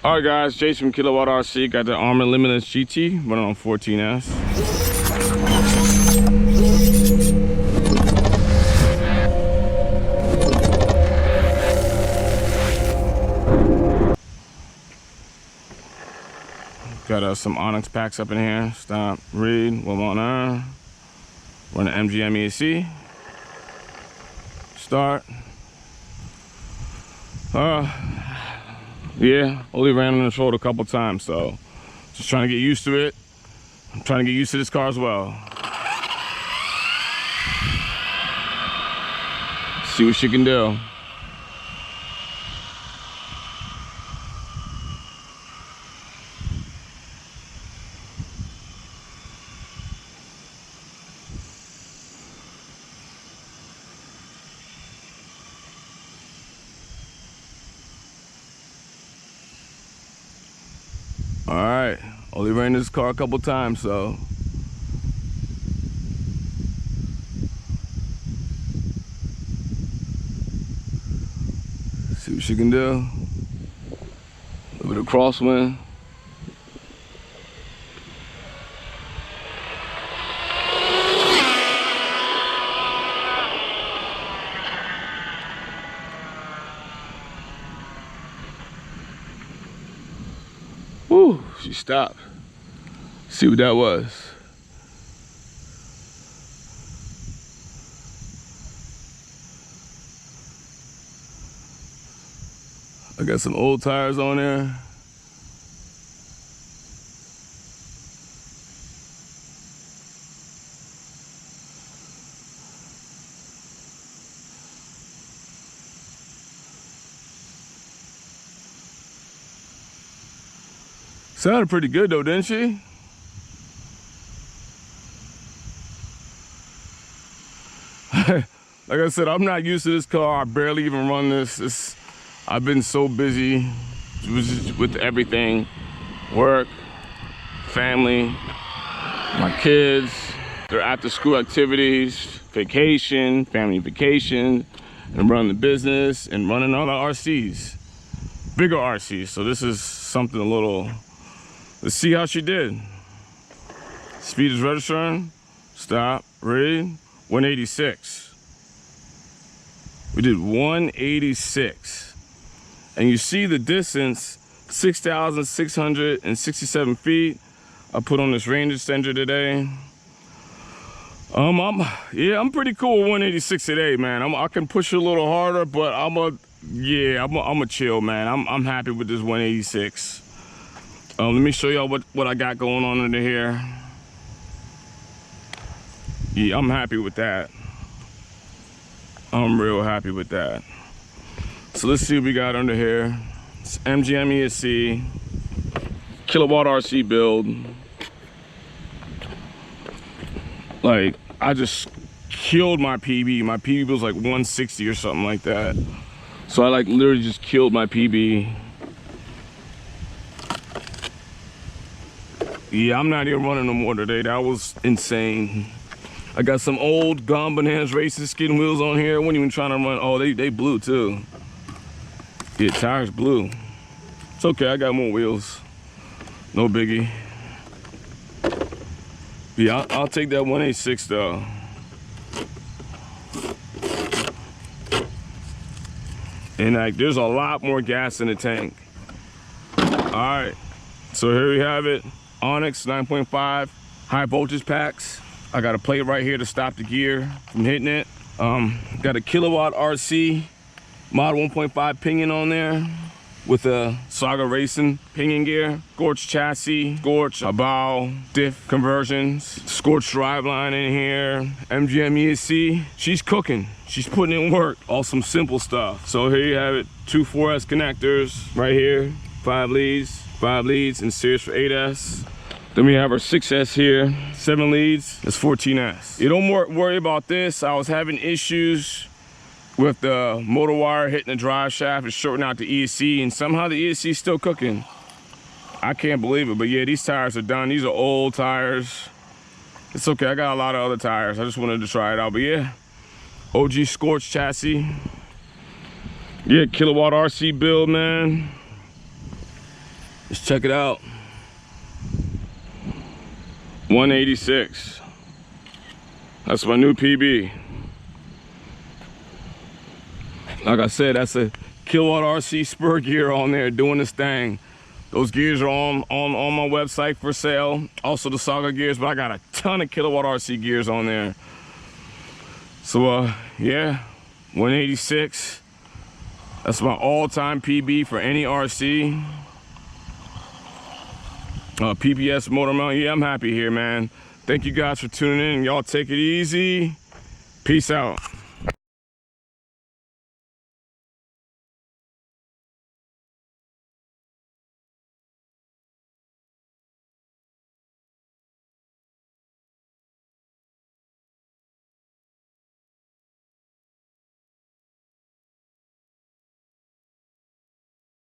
All right, guys, Jason from Kilowatt RC. Got the Arrma Limitless GT running on 14S. Got some Onyx packs up in here. Stop, read, one on iron. Run the MGM ESC. Start. Yeah, only ran on this road a couple times, so just trying to get used to it. I'm trying to get used to this car as well. See what she can do. All right, only ran this car a couple times, so. See what she can do. A little bit of crosswind. Woo, she stopped. See what that was. I got some old tires on there. Sounded pretty good though, didn't she? Like I said, I'm not used to this car. I barely even run this. I've been so busy with everything. Work, family, my kids, their after school activities, vacation, family vacation, and running the business and running all the RCs. Bigger RCs, so this is something a little. Let's see how she did. Speed is registering. Stop. Read. 186. We did 186. And you see the distance, 6,667 feet. I put on this range extender today. I'm pretty cool with 186 today, man. I can push it a little harder, but I'm a chill, man. I'm happy with this 186. Let me show y'all what I got going on under here. Yeah, I'm happy with that. I'm real happy with that. So let's see what we got under here. It's MGM ESC, Kilowatt RC build. Like, I just killed my PB. My PB was like 160 or something like that. So I like literally just killed my PB. Yeah, I'm not even running no more today. That was insane. I got some old Gone Bananas Racing skin wheels on here. I wasn't even trying to run. Oh, they blew too. Yeah, tires blew. It's okay, I got more wheels. No biggie. Yeah, I'll take that 186 though. And like, there's a lot more gas in the tank. All right, so here we have it. Onyx 9.5 high voltage packs. I got a plate right here to stop the gear from hitting it. Got a Kilowatt RC mod 1.5 pinion on there with a Saga Racing pinion gear. Scorched chassis, Scorched bow, diff conversions, Scorched driveline in here. MGM ESC, she's cooking. She's putting in work. All some simple stuff. So here you have it, 2 4S connectors right here, 5 leads, and series for 8S. Then we have our 6S here, 7 leads, that's 14S. You don't worry about this. I was having issues with the motor wire hitting the drive shaft and shorting out the ESC, and somehow the ESC is still cooking. I can't believe it, but yeah, these tires are done. These are old tires. It's okay, I got a lot of other tires. I just wanted to try it out, but yeah. OG Scorched chassis. Yeah, Kilowatt RC build, man. Let's check it out. 186. That's my new PB. Like I said, that's a Kilowatt RC spur gear on there doing this thing. Those gears are on my website for sale. Also the Saga gears, but I got a ton of Kilowatt RC gears on there. So yeah, 186. That's my all-time PB for any RC. PPS motor mount. Yeah, I'm happy here, man. Thank you guys for tuning in. Y'all take it easy. Peace out.